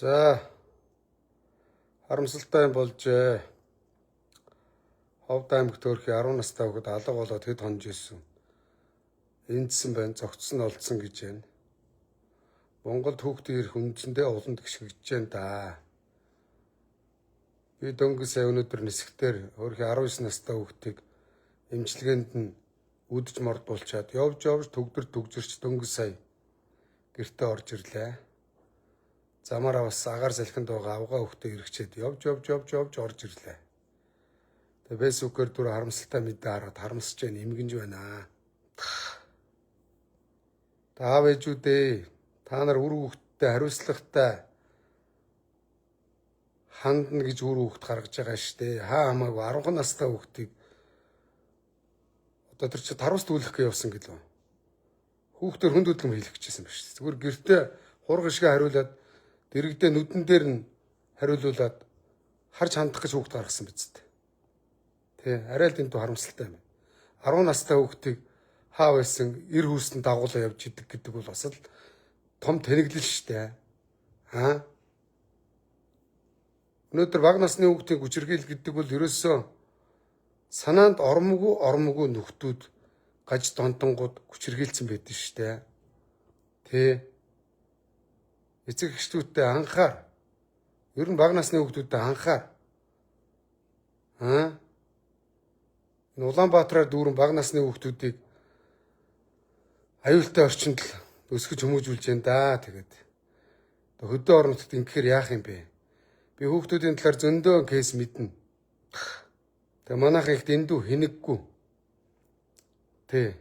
За харамсалтай юм болж Ховд аймагт төрхий 10 настай хүүхэд алга болоод хэд хонж ирсэн. Эндсэн байна, зогцсон олдсон гэж байна. Монголд хүүхдийн эрх үндсэндээ улам тэгшгэж байна да. Би дөнгөж сая өнөөдөр нисгтэр өөрхий 19 настай хүүхдийг эмчилгээнд нь үдж мордуулчаад явж төгдөр төгжирч дөнгөж сая гэртээ орж ирлээ. Замаараа бас агаар салхинд байгаа авгаа хүүхдээ эргэчээд явж орж ирлээ. Тэгээ фэйсбүүкээр түр харамсалтай мэдээ хараад харамсаж байна, эмгэнж байна. Таав ээжүүдээ та нар үр хүүхдтэй хариуцлагатай хандна гэж үр хүүхд гаргаж байгаа штэ. Хаа хамаагүй 10 настай хүүхдийг одоо тэр чи таруултүүлэх гэж явсан гэлөө. Хүүхдээр хүнд хөдлөм хийх гэжсэн ба штэ. Зүгээр гэртээ хурган шиг хариулаад дэрэгдээ нүдэн дээр нь хариулуулад харж хандах гэж хүүхд гаргасан биз дээ. Тэ арай л энэ харамсалтай юм. 10 настай хүүхдийг хаа байсан эр хүүсэнд дагуулаа явж идэг гэдэг бол бас л том тэнэглэл штэ. Өнөөдөр бага насны хүүхдийн хүчирхийл гэдэг бол ерөөсөө санаанд ормгүй нөхдүүд гаж донтонгууд хүчирхийлсэн байдаг штэ. Тэ эцэг эхчдүүдтэй анхаар. Ер нь бага насны хүүхдүүдтэй анхаар. Энэ Улаанбаатараар дүүрэн бага насны хүүхдүүдийг аюултай орчинд л өсгөж хүмүүжүүлж байна да. Тэгээд хөдөө орон нутагт ингэхээр яах юм бэ? Би хүүхдүүдийн талаар зөндөө кейс мэднэ. Тэгээ манайхан их дэндүү хинэггүй. Тэ.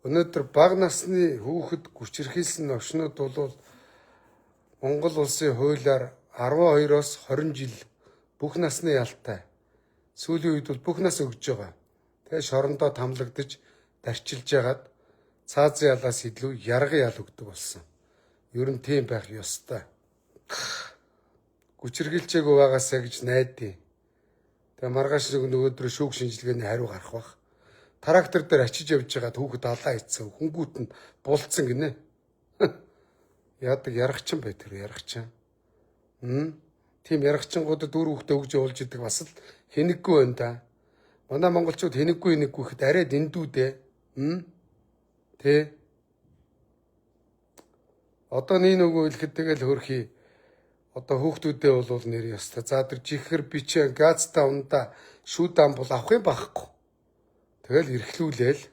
Өнөөдөр бага насны хүүхэд хүчирхийлсэн овшнууд бол Монгол улсын хуулиар 12-оос 20 жил бүх насны ялтай. Сүүлийн үед бол бүх нас өгж байгаа. Тэгээ шорондоо тамлагдаж дарчилж ягаад цаазын ялаас илүү ярган ял өгдөг болсон. Ер нь тийм байх ёстой. Хүчирхийлчээгүй байгаасаа гэж найдаа. Тэгээ маргааш нөгөөдрөө шүүх шинжилгээний хариу гарах бах. Трактор дээр очиж явж байгаа хүүхэд алаа ийцсэн. Хүнгүүт нь булцсан гинэ. Яадаг яргачин бай тэр яргачин. Тийм яргачингуудад үр хүүхдээ өгж явуулж идэг бас л хэнэггүй байна да. Манай монголчууд хэнэггүй гэхэд арай дэндүү дээ. Тэ. Одоо нэг нөгөө хэлэхэд тэгэл хөрхий. Одоо хүүхдүүдээ бол нэр ёстой. За тэр жихэр бичээ газта унда шүүдан бол авах юм байхгүй. Тэгэл эрхлүүлээл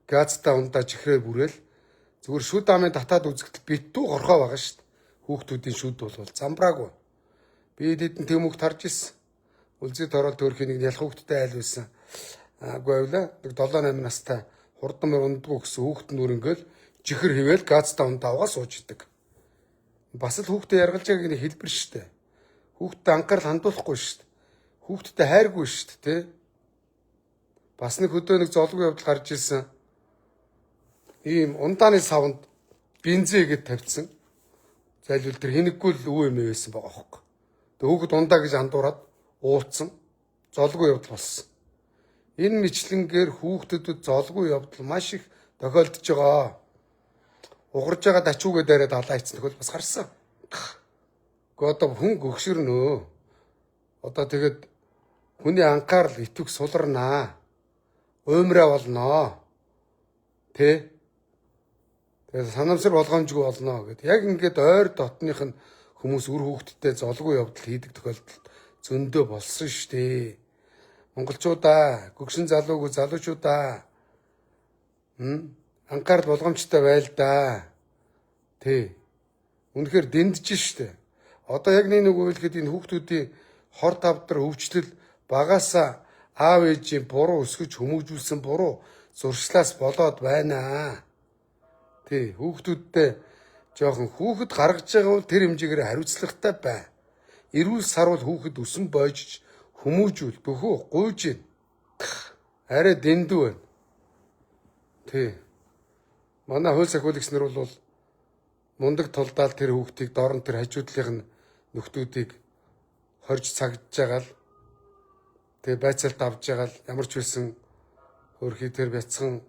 газта унда жихрээ бүрээл зүгээр шүүдамын татаад үзэхдээ битүү горхоо байгаа шүү дээ. Хүүхдүүдийн шүүд бол замбраагүй. Би дэдэн тэмүүгт харж ирсэн. Үлзий торол төрхийн нэг ялах хүүхдтэй айл байсан. Агүй авлаа. Нэг 7-8 настай хурдан ундгүй гэсэн хүүхд нүр ингээл жихэр хിവэл газта унда авгаа сууж идэг. Бас л хүүхдээ яргалж байгааг нь хэлбэр штэ. Хүүхдэд анхаарал хандуулахгүй штэ. Хүүхдэд хайргүй штэ, тэ. Бас нэг хөдөө нэг золгүй явдал гарч ирсэн. Ийм ундааны савнд бензин гэж тавьчихсан. Зайлвал тэр хинэггүй л үе юм байсан байгаа хөөхгүй. Тэг хүүхэд ундаа гэж андуураад уулцсан. Золгүй явдал болсон. Энэ мэтлэнгээр хүүхдэд золгүй явдал маш их тохиолдож байгаа. Угарж байгаа дачуугээ дайраад алаа ицсэн тохиол бас гарсан. Гэхдээ одоо хүн гөгшөрнөө. Одоо тэгээд хүний анхаарал итвэх суларнаа. Уймраа болноо. Тэ? Тэгээд санамсар болгоомжгүй болно гэд. Яг ингээд ойр дотных нь хүмүүс үр хүүхдтэй золгүй явдал хийдэг тохиолдол зөндөө болсон штэ. Монголчуудаа, гөгшин залуучуудаа анхаарал болгоомжтой байл да. Тэ. Үнэхээр дэндэж штэ. Одоо яг нэг үйлхэд энэ хүүхдүүдийн хор тавдар өвчлөл багаасаа аав ээжийн буруу өсгөж хүмүүжүүлсэн буруу зуршлаас болоод байна. Тэ. Хүүхдүүдтэй жоохон хүүхэд гаргаж байгаа бол тэр хэмжээгээр хариуцлагатай бай. Эрүүл сарвал хүүхэд өсөн бойжж хүмүүжүүл бөхөө гуйж гин. Арай дэндүү байна. Тэ. Манай хууль сахиулагч нар бол мундаг тулдаал тэр хүүхдийг дорн тэр хажуудлын нөхдүүдийг хорж цагж байгаа л тэгээ байцаалт авж байгаа л ямар ч байсан хөрхий тэр бяцхан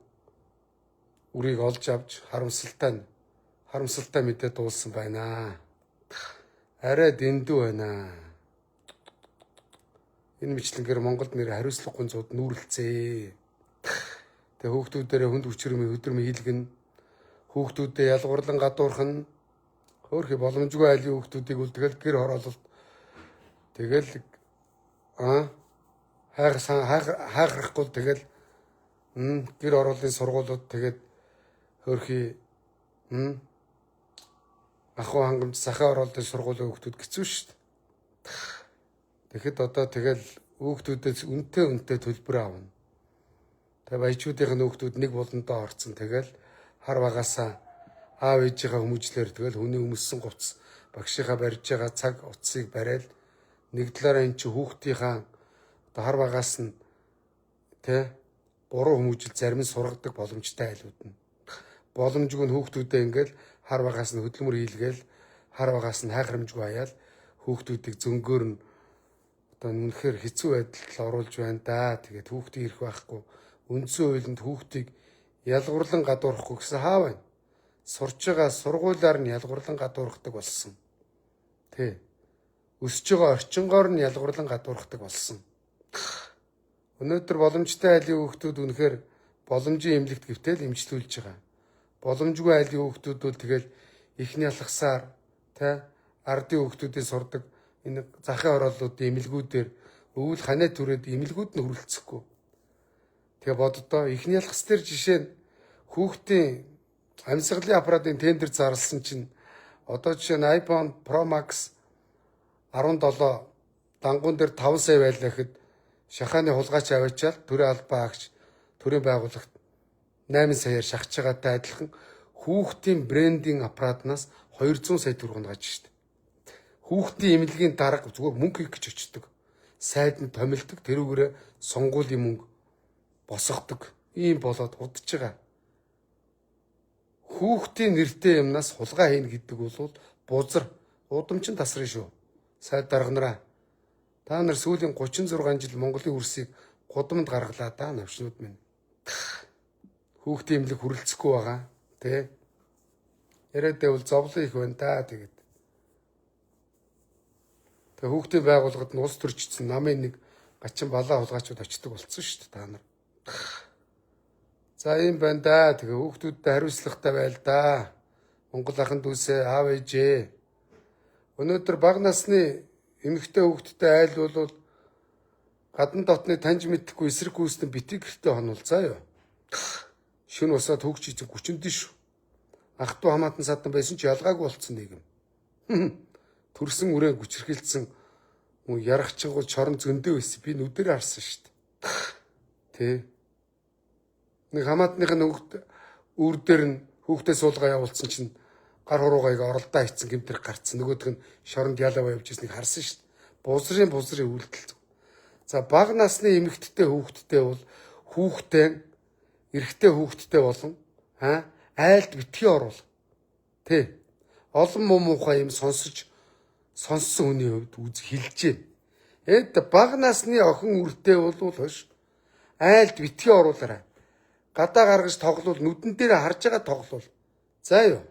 үрийг олж авч харамсалтай мэдээ дуулсан байна. Арай дэндүү байна. Энэ мэтлэнгээр Монголд нэр хариуцлагагүй зууд нүүрлцээ. Тэгээ хүүхдүүдээр хүнд хүчрэмээ өдрөмө хийлгэн. Хүүхдүүдээ ялгуурлан гадуурхан. Хөөрхи боломжгүй айлын хүүхдүүдийг үлдгээл гэр хороололт. Тэгэл хайхрахгүй тэгэл гэр ороолын сургуулиуд тэгээд хөөрхи ахуй хангамж сахаа ороолын сургуулийн хүүхдүүд хэцүү шүү дээ. Тэгэхэд одоо тэгэл хүүхдүүдээс үнтэй төлбөр авна. Тэгээ баячуудын хүүхдүүд нэг болондоо орцсон. Тэгэл хар багасаа аав ээжийнхээ хүмүүжлэр тэгэл хүний өмссөн говц багшийнхаа барьж байгаа цаг утсыг барайл нэг талаараа эн чи хүүхдийнхаа одоо хар багаас нь буруу хүмүүжил зарим нь сургадаг боломжтой айлууд нь. Боломжгүй нь хүүхдүүдээ ингээл хар багаас нь хөдөлмөр хийлгээл хар багаас нь хайхрамжгүй аяал хүүхдүүдийг зөнгөөр нь одоо үнэхээр хэцүү байдалд оруулж байна да. Тэгээд хүүхдийн ирэх байхгүй. Үндсэн хуулинд хүүхдийг ялгуурлан гадуурхахгүй гэсэн хаа байна. Сурж байгаа сургуулиар нь ялгуурлан гадуурхдаг болсон. Өсөж байгаа орчингоор нь ялгуурлан гадуурхдаг болсон. Өнөөдөр боломжтой айлын хүүхдүүд үнэхээр боломжийн эмнэлэгт гэвтэл эмчлүүлж байгаа. Боломжгүй айлын хүүхдүүд бол тэгэл ихний алхасаар ардын хүүхдүүдийн сурдаг энэ захын хорооллуудын эмнэлгүүдээр өвөл ханаа түрээд эмнэлгүүд нь хүрэлцэхгүй. Тэгээ боддоо ихний алхас дээр жишээ нь хүүхдийн амьсгалын аппаратын тендер зарласан чинь одоо жишээ нь iPhone Pro Max 17 дангуун дээр 5 сая байлаа гэхэд шахааны хулгайч аваачаал төрийн албаа агч төрийн байгууллагт 8 саяар шахаж байгаатай адилхан хүүхдийн брендинг аппаратнаас 200 сая төгрөг унгаж штт. Хүүхдийн эмнэлгийн дарга зүгээр мөнгө хийх гэж очдөг. Сайд нь томилдог, тэрүүгээрээ сонгуулийн мөнгө босгодог. Ийм болоод удаж байгаа. Хүүхдийн нэртэй юмнаас хулгай хийнэ гэдэг бол бузар, удамчин тасрын шүү. Сайд дарга нараа. Та нар сүүлийн 36 жил Монголын хөрсийг гудамд гаргалаа да навчнууд минь. Хүүхдийн эмнэлэг хүрэлцэхгүй байгаа. Яриад байвал зовлон их байна да тэгээд. Тэгээ хүүхдийн байгууллагад нь ус төрчихсөн намын нэг гачин балаа хулгайчуд очдог болсон шүү дээ та нар. За юм байна да. Тэгээ хүүхдүүдтэй хариуцлагатай байл да. Монгол ахын дүүсээ аав ээжээ. Өнөөдөр бага насны эмэгтэй хүүхдтэй айл бол гадна дотны таньж мэдхгүй эсрэг гүйцэд битгий гэртээ хонвол заа юу. Шүн усаад хөгж ийцэн хүчиндэн шүү. Ах トゥ хамаатан садан байсан ч ялгаагүй болцсон нийгэм. Төрсөн үрээ гүчрхэлсэн ярахчгал чорон зөндөө байсан. Би нүдээр харсан шүү дээ. Нэг хамаатныхын үр дээр нь хүүхдээ суулгаа явуулсан чинь гар хуруугайг оролдоо хийцэн гэмтэр гарцсан. Нөгөөх нь шоронд ялаа явж ирснийг харсан шүү дээ. Бузрын үйлдэл. За бага насны эмэгтэй хүүхдтэй бол эрэгтэй хүүхдтэй болон айлд битгий орвол. Олон муухай юм сонссон хүний хувьд хэлж байна. Бага насны охин үртэй бол хойш айлд битгий оруулаарай. Гадаа гаргаж тоглол нүдэн дээр харж байгаа тоглол. За юу.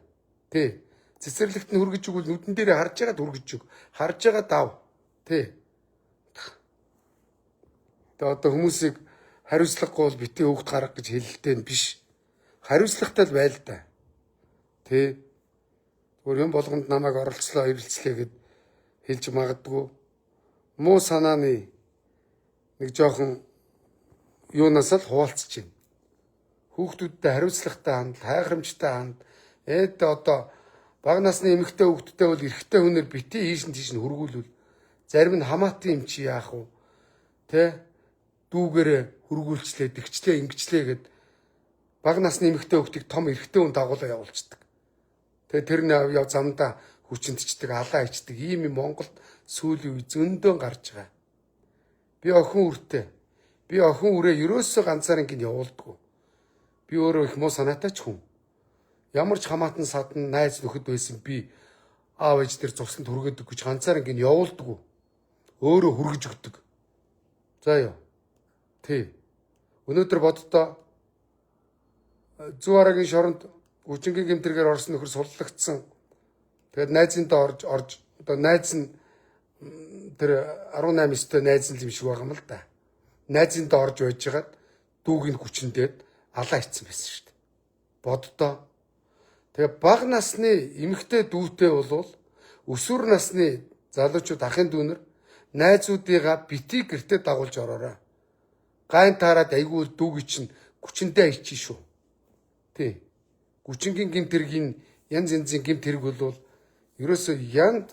Цэцэрлэгт нь хүргэж өгвөл нүдэн дээр харж байгаад хүргэж өг. Харж байгаа дав. Тэгээ одоо хүмүүсийг хариуцлагагүй бол битгий хүүхд гарах гэж хэлэлтэй нь биш. Хариуцлагатай л байл да. Өөр юм болгонд намайг оролцлоо ирэлцлээ гэд хэлж магадгүй. Муу санааны нэг жоохон юунаас л хуваалцж байна. Хүүхдүүдтэй хариуцлагатай хандл, хайхрамжтай хандл. Одоо бага насны эмэгтэй хүүхдтэй бол эрэгтэй хүнээр битгий ийш нь тийш нь хөргүүлвэл зарим нь хамаатан юм чи яах вэ? Дүүгээрээ хөргүүлчлээ, дэгчлээ, ингэчлээ гэд бага насны эмэгтэй хүүхдийг том эрэгтэй хүн дагуулаа явуулцдаг. Тэр нь яв замдаа хүчинтчдэг, алаа ичдэг. Ийм юм Монголд сүүлийн үе зөндөө гарч байгаа. Би охин үрээ ерөөсөө ганцаар ингэ явуулдаггүй. Би өөрөө их муу санаатай ч хүн. Ямар ч хамаатан садан найз нөхөд байсан би аав ээж дээр цусланд хүргээд өгч ганцаар ингэ явуулдаггүй. Өөрөө хүргэж өгдөг. За юу. Өнөөдөр боддоо Зүүн Арагийн шоронд хүчингийн гэмтэргээр орсон нөхөр суллагдсан. Тэгээд найзынтаа орж Одоо найз нь тэр 18 өстой найз нь юм шиг байгаа юм л да. Найзын доо орж байж хагаад дүүгийн хүчнээд алаа ицсэн байсан шүү дээ. Боддоо. Тэгээ бага насны эмэгтэй дүүтэй болвол өсвөр насны залуучууд ахын дүүнэр найзуудыгаа битгий гэртээ дагуулж ороорой. Гайн таарад айгүй дүүгийн чинь хүчнтэй ичэн шүү. Тий. Гүчингийн гимт хэргийн янз янзын гимт хэрэг болвол ерөөсөө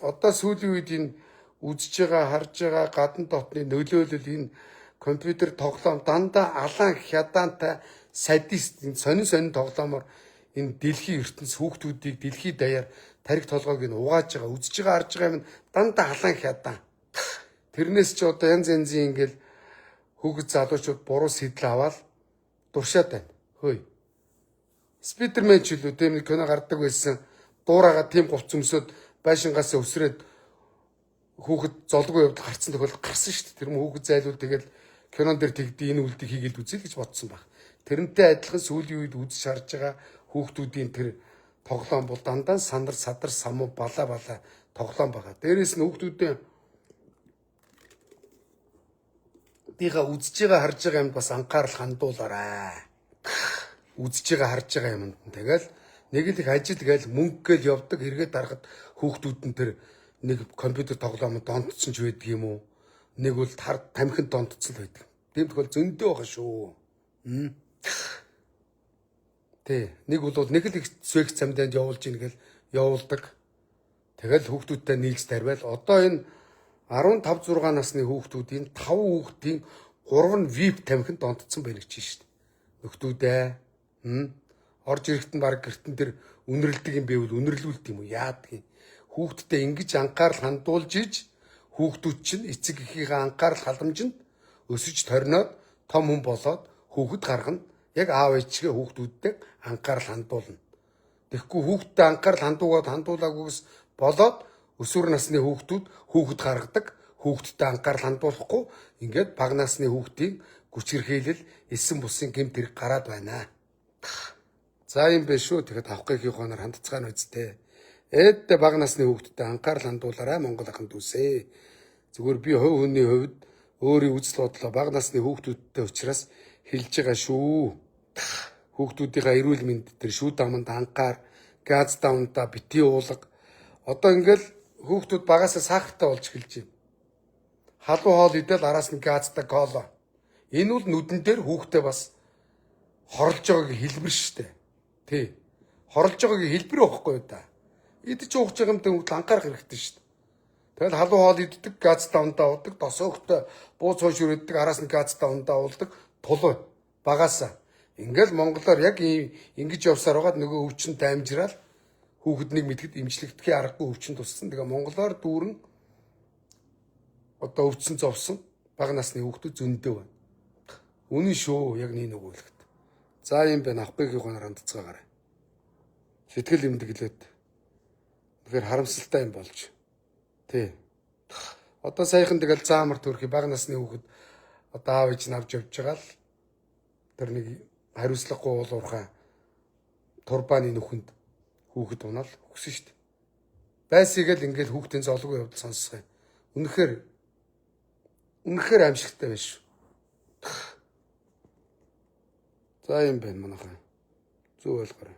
одоо сүүлийн үед энэ үзэж байгаа, харж байгаа гадна дотны нөлөөлөл энэ компьютер тоглоом дандаа алаан хядаантай садист сонин тоглоомоор энэ дэлхийн ертөнц хүүхдүүдийг дэлхий даяар тарих толгойг нь угааж байгаа, үзэж байгаа, харж байгаа юм дандаа алаан хядаан. Тэрнээс ч одоо янз янзын ингээл хүүхэд залуучууд буруу сэтэл аваад дуршаад байна. Хөөе. Спидермен ч үлээ тийм нэг кино гардаг байсан. Дуурайгаа тийм говц өмсөд байшингаас өсрээд хүүхэд золгүй явдал гарцсан тохиол гарсан шүү дээ. Тэр хүүхэд зайлуул тэгэл кинон дээр тэгдэ энэ үлдийг хийгээл үзэл гэж бодсон баг. Тэрнтэй адилхан сүүлийн үед үзэж харж байгаа хүүхдүүдийн тэр тоглоом бол дандаа сандар садар самуу бала тоглоом байгаа. Дээрээс нь хүүхдүүдээ дига үзэж байгаа харж байгаа юмд бас анхаарал хандуулаарай. Үзэж байгаа харж байгаа юмд тэгэл нэг л их ажил гээл мөнгө гээл явдаг хэрэгэд дарахад хүүхдүүд нь тэр нэг компьютер тоглоомод донтсон ч байдаг юм уу? Нэг бол тамхинд донтсон л байдаг. Тийм тохиол зөндөө байгаа шүү. Тэ нэг бол нэг л их свех цамданд явуулж ийн гэл явуулдаг. Тэгэл хүүхдүүдтэй нийлж тарвал одоо энэ 15 6 насны хүүхдүүдийн 5 хүүхдийн 3 нь VIP тамхинд донтсон байна гэж шүү дээ. Нөхдүүдээ орж ирэхэд нь баг гэртэн тэр үнэрлдэг юм байвал үнэрлүүлдэг юм уу? Яадгийг. Хүүхдтэй ингэж анхаарал хандуулж иж хүүхдүүд чинь эцэг эхийнхээ анхаарал халамжинд өсөж торноод том хүн болоод хүүхэд гаргана. Яг аав ээжгээ хүүхдүүдтэй анхаарал хандуулна. Тэгэхгүй хүүхдтэй анхаарал хандуулаагүйгээс болоод өсвөр насны хүүхэд гаргадаг. Хүүхдтэй анхаарал хандуулахгүй ингээд бага насны хүүхдийн хүч хэрхээлэл эссэн бусын гэмт хэрэг гараад байна. За юм биш шүү. Тэгэхэд авахгүйхий хоноор хандцгаана үсттэй. Эд бага насны хүүхдтэй анхаарал хандуулаарай Монгол ахын дүүсээ. Зүгээр би хувь хүний хувьд өөрийн үзэл бодлоо бага насны хүүхдүүдтэй уулзраас хэлж байгаа шүү. Хүүхдүүдийнхээ эрүүл мэнд тэр шүү даманд анхаар, газ давнда битгий уулга. Одоо ингээл хүүхдүүд багасаа сахартай болж эхэлж байна. Халуун хоол идэл араас нь газтай кола. Энэ бол нүдэн дээр хүүхдээ бас хорлож байгааг хэлбэр штэ. Тий. Хорлож байгааг хэлбэр واخхгүй да. Идэж ууж байгаа юм дэ анхаарах хэрэгтэй штэ. Тэгэл халуун хоол иддэг, газ давндаа уудаг, досоогтой бууз хойш өрөддөг, араас нь газ давндаа уулдаг, тулуу багасаа. Ингээл монголоор яг ингэж явсаар байгаад нөгөө өвчнөд амжираад хүүхэд нэг мэтгэд имжлэгдэхээ аргагүй өвчин туссан. Тэгээ монголоор дүүрэн одоо өвчсөн зовсон бага насны хүүхдүүд зөндөө байна. Үнэн шүү яг нэг өгүүлэхэд. За юм байна авахгүйхий гонор хандцгаагаарай. Сэтгэл имдэглээд. Тэгэхээр харамсалтай юм болж. Тий. Одоо саяхан тэгэл заамар төрхий бага насны хүүхэд одоо аав ээж нь авч явж байгаа л тэр нэг хариуцлагагүй уулуурхай турбаны нүхэнд хүүхэд унаал өгсөн шүү дээ. Байсыгээл ингээл хүүхдийн золгүй явдал сонсгоо. Үнэхээр аимшигтай байна шүү. За юм байна манайхаа. Зүг ойлгоорой.